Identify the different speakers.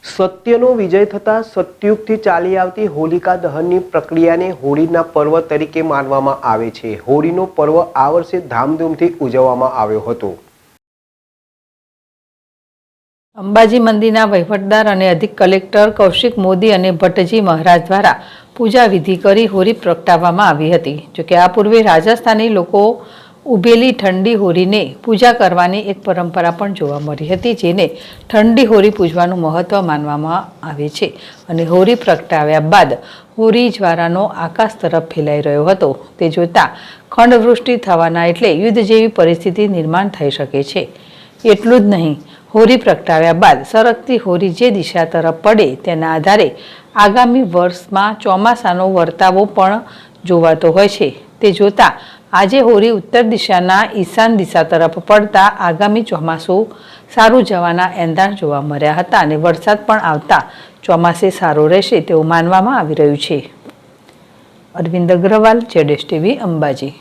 Speaker 1: સત્યનો વિજય થતાં સતયુગથી ચાલી આવતી હોલિકા દહનની પ્રક્રિયાને હોળીના પર્વ તરીકે માનવામાં આવે છે. હોળીનો પર્વ આ વર્ષે ધામધૂમથી ઉજવવામાં આવ્યો હતો.
Speaker 2: અંબાજી મંદિરના વહીવટદાર અને અધિક કલેક્ટર કૌશિક મોદી અને ભટ્ટજી મહારાજ દ્વારા પૂજા વિધિ કરી હોળી પ્રગટાવવામાં આવી હતી. જોકે આ પૂર્વે રાજસ્થાની લોકો ઉભેલી ઠંડી હોળીને પૂજા કરવાની એક પરંપરા પણ જોવા મળી હતી, જેને ઠંડી હોળી પૂજવાનું મહત્વ માનવામાં આવે છે. અને હોળી પ્રગટાવ્યા બાદ હોળી જ્વાળાનો આકાશ તરફ ફેલાઈ રહ્યો હતો. તે જોતા ખંડવૃષ્ટિ થવાના એટલે યુદ્ધ જેવી પરિસ્થિતિ નિર્માણ થઈ શકે છે. એટલું જ નહીં, હોળી પ્રગટાવ્યા બાદ સરકતી હોળી જે દિશા તરફ પડે તેના આધારે આગામી વર્ષમાં ચોમાસાનો વર્તાવો પણ જોવાતો હોય છે. તે જોતા આજે હોળી ઉત્તર દિશાના ઈશાન દિશા તરફ પડતા આગામી ચોમાસું સારું જવાના એંધાણ જોવા મળ્યા હતા અને વરસાદ પણ આવતા ચોમાસે સારું રહેશે તેવું માનવામાં આવી રહ્યું છે. અરવિંદ અગ્રવાલ, ZSTV, અંબાજી.